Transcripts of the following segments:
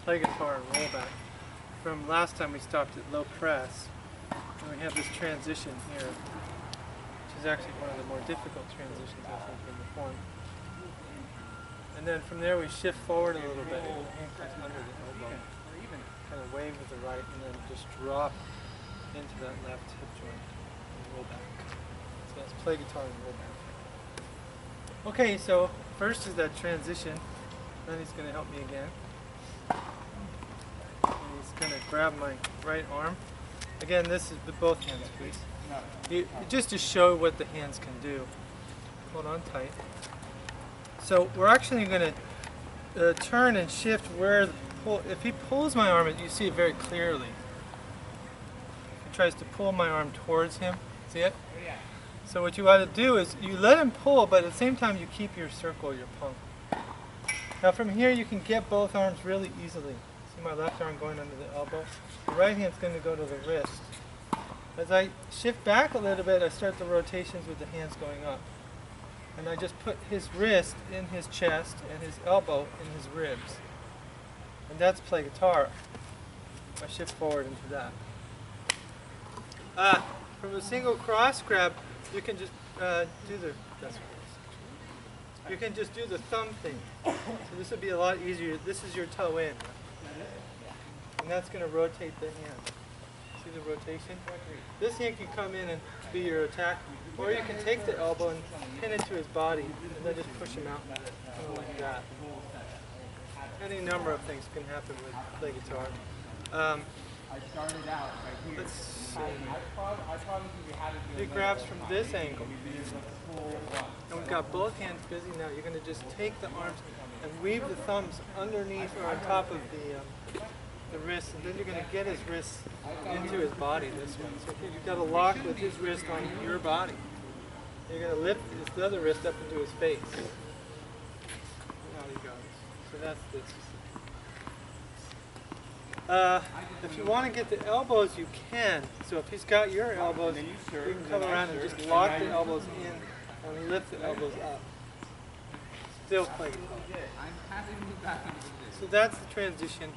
play guitar and rollback. From last time we stopped at low press, and we have this transition here, which is actually one of the more difficult transitions I think in the form. And then from there we shift forward a little bit, and the hand comes under the elbow, or even kind of wave with the right, and then just drop into that left hip joint and roll back. So that's play guitar and roll back. Okay, so first is that transition. Then he's going to help me again. And he's going to grab my right arm. Again, this is with both hands, please. Just to show what the hands can do. Hold on tight. So we're actually going to turn and shift where the pull. If he pulls my arm, you see it very clearly. He tries to pull my arm towards him. See it? So what you ought to do is you let him pull, but at the same time you keep your circle, your pump. Now from here you can get both arms really easily. See my left arm going under the elbow. The right hand's going to go to the wrist. As I shift back a little bit, I start the rotations with the hands going up. And I just put his wrist in his chest and his elbow in his ribs. And that's play guitar. I shift forward into that. From a single cross grab, you can just do the thumb thing. So this would be a lot easier. This is your toe in. And that's going to rotate the hand. See the rotation? This hand can come in and be your attack. Or you can take the elbow and pin it to his body and then just push him out kind of like that. Any number of things can happen with play guitar. I started out right here. Let's see. He grabs from this angle. And we've got both hands busy now. You're going to just take the arms and weave the thumbs underneath or on top of the wrist, and then you're going to get his wrist into his body this way. So you've got to lock with his wrist on your body. You're going to lift his other wrist up into his face. Out he goes. So that's this. If you want to get the elbows, you can. So if he's got your elbows, you can come around and just lock the elbows in and lift the elbows up. Still play guitar. So that's the transition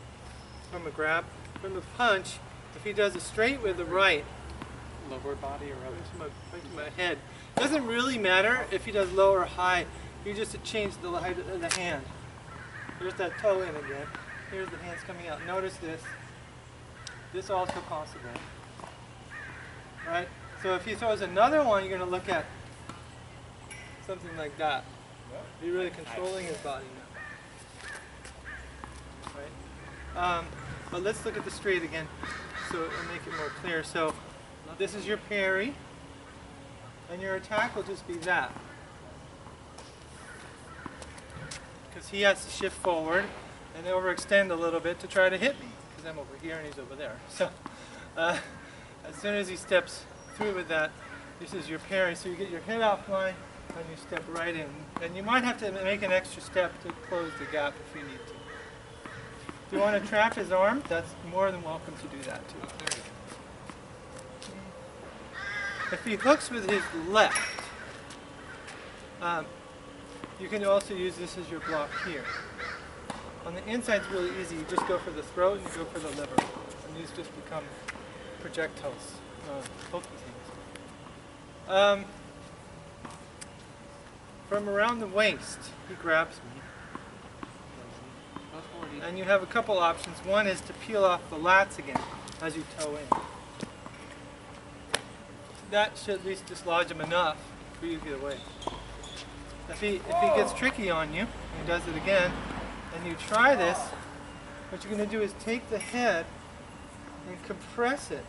from a grab. From a punch, if he does it straight with the right, lower body or up to my head, it doesn't really matter if he does low or high. You just change the height of the hand. There's that toe in again. Here's the hands coming out. Notice this. This also possible. Right? So if he throws another one, you're going to look at something like that. You're really controlling his body now. Right? But let's look at the straight again so it'll make it more clear. So this is your parry, and your attack will just be that. Because he has to shift forward and overextend a little bit to try to hit me, because I'm over here and he's over there. So as soon as he steps through with that, this is your parry. So you get your head offline and you step right in. And you might have to make an extra step to close the gap if you need to. If you want to trap his arm, that's more than welcome to do that too. If he hooks with his left, you can also use this as your block here. On the inside it's really easy. You just go for the throat and you go for the liver. And these just become projectiles. Both the things. From around the waist, he grabs me. And you have a couple options. One is to peel off the lats again as you toe in. That should at least dislodge him enough for you to get away. If he gets tricky on you, and does it again, and you try this, what you're going to do is take the head and compress it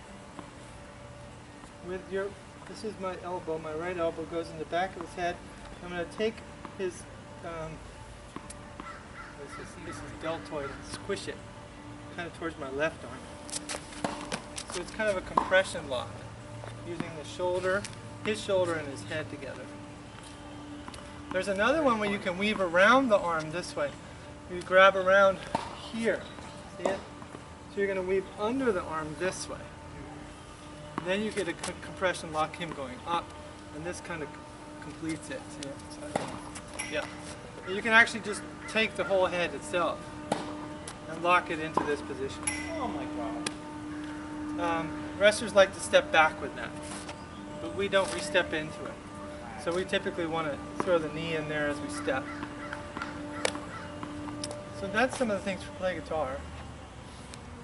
with your, this is my elbow, my right elbow goes in the back of his head. I'm going to take his, this is deltoid, and squish it kind of towards my left arm. So it's kind of a compression lock, using the shoulder, his shoulder and his head together. There's another one where you can weave around the arm this way. You grab around here, see it? So you're going to weave under the arm this way. And then you get a compression lock, him going up, and this kind of completes it. See it? Yeah. You can actually just take the whole head itself. and lock it into this position. Oh my God. Wrestlers like to step back with that, but we don't. We step into it. So we typically want to throw the knee in there as we step. So that's some of the things for play guitar.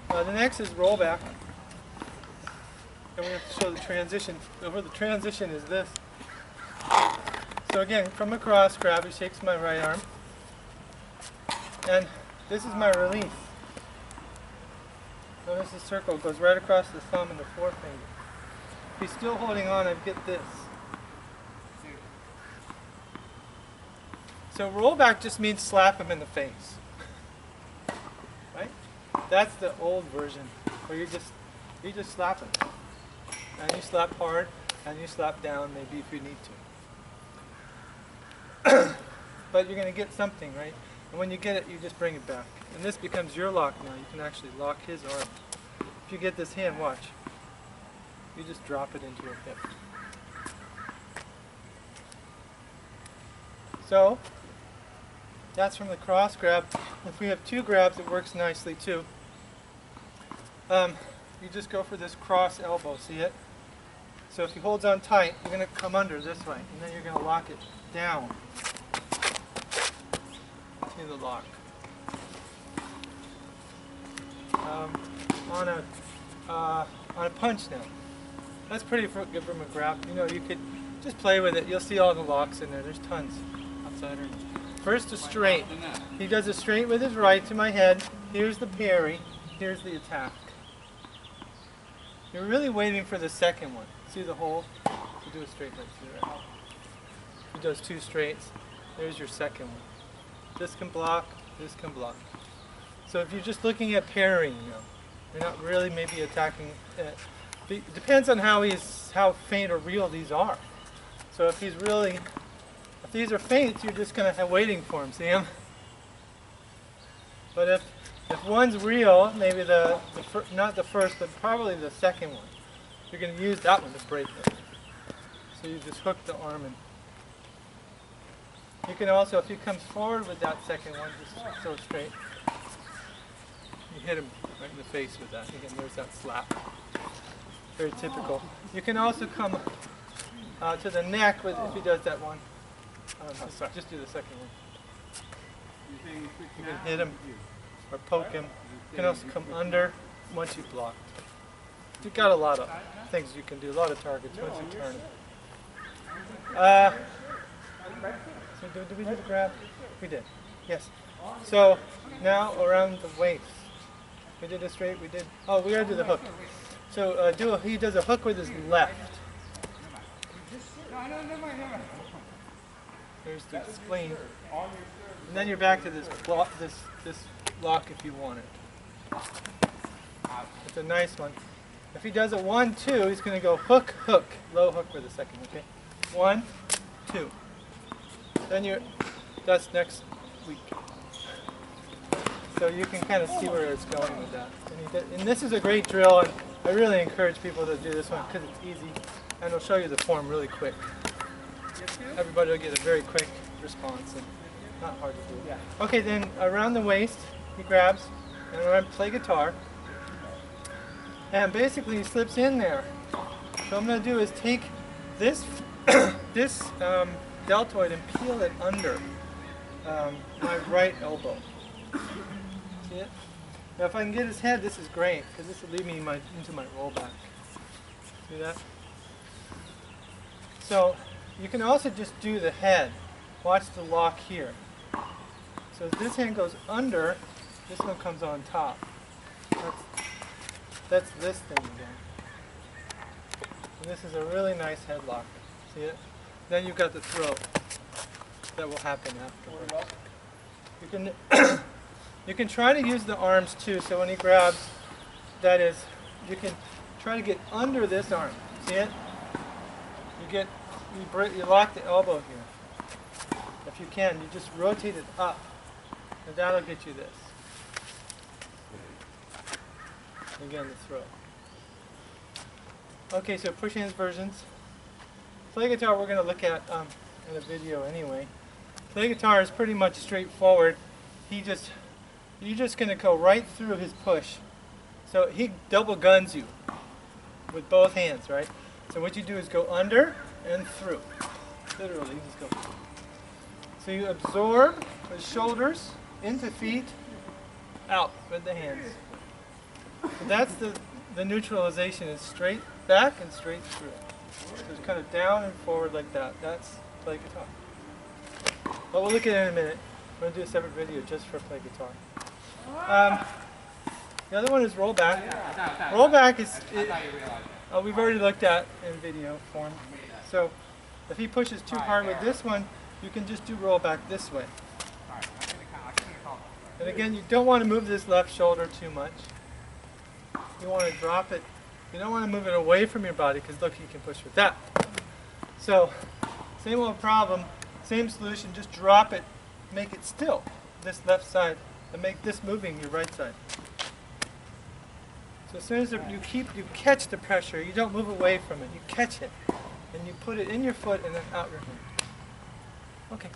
The next is rollback. And we have to show the transition. So where the transition is this. So again, from across, grab, he shakes my right arm. And this is my release. Notice the circle goes right across the thumb and the forefinger. If he's still holding on, I get this. So rollback just means slap him in the face. Right? That's the old version, where you just slap him. And you slap hard, and you slap down maybe if you need to. But you're going to get something, right? And when you get it, you just bring it back. And this becomes your lock now. You can actually lock his arm. If you get this hand, watch. You just drop it into your hip. So, that's from the cross grab. If we have two grabs, it works nicely too. You just go for this cross elbow, see it? So if he holds on tight, you're going to come under this way, and then you're going to lock it down. See the lock. On a punch now. That's pretty good from a grab. You know, you could just play with it. You'll see all the locks in there. There's tons outside. First a straight. He does a straight with his right to my head. Here's the parry. Here's the attack. You're really waiting for the second one. See the hole? You do a straight right through there. He does two straights. There's your second one. This can block, this can block. So if you're just looking at parrying now, you're not really maybe attacking. It depends on how faint or real these are. So if these are feints, you're just kind of waiting for him. See him? But if one's real, maybe not the first, but probably the second one, you're going to use that one to break it. So you just hook the arm in. You can also, if he comes forward with that second one, just so straight, you hit him right in the face with that. Again, there's that slap. Very typical. You can also come to the neck with if he does that one. Just do the second one. You can hit him or poke him. You can also come under once you've blocked. You've got a lot of things you can do, a lot of targets once you turn it. So did we do the grab? We did. Yes. So now around the waist. We did a straight, we did. Oh, we gotta do the hook. So he does a hook with his left. There's the spleen. And then you're back to this lock if you want it. It's a nice one. If he does a 1-2, he's going to go hook, hook, low hook for the second, okay? 1, 2. Then that's next week. So you can kind of see where it's going with that. And this is a great drill, and I really encourage people to do this one because it's easy, and it'll show you the form really quick. Everybody will get a very quick response, and not hard to do. Yeah. Okay, then around the waist, he grabs, and around play guitar, and basically he slips in there. So what I'm going to do is take this deltoid and peel it under my right elbow. See it? Now if I can get his head, this is great, because this will lead me into my rollback. See that? So you can also just do the head. Watch the lock here. So as this hand goes under, this one comes on top. That's this thing again. And this is a really nice headlock. See it? Then you've got the throw. That will happen afterwards. You can try to use the arms too. So when he grabs, that is, you can try to get under this arm. See it? You lock the elbow here. If you can, you just rotate it up, and that'll get you this. Again, the throw. Okay, so push hands versions. Play guitar we're going to look at in a video anyway. Play guitar is pretty much straightforward. You you're just going to go right through his push. So he double guns you with both hands, right? So what you do is go under and through. Literally, just go. So you absorb the shoulders into feet, out with the hands. So that's the neutralization is straight back and straight through. So it's kind of down and forward like that. That's play guitar. But we'll look at it in a minute. I'm going to do a separate video just for play guitar. The other one is rollback. Rollback is, we've already looked at in video form. So if he pushes too hard with this one, you can just do rollback this way. And again, you don't want to move this left shoulder too much. You want to drop it. You don't want to move it away from your body because look, you can push with that. So, same old problem, same solution, just drop it, make it still, this left side, and make this moving your right side. So as soon as you catch the pressure, you don't move away from it, you catch it, and you put it in your foot and then out your hand. Okay.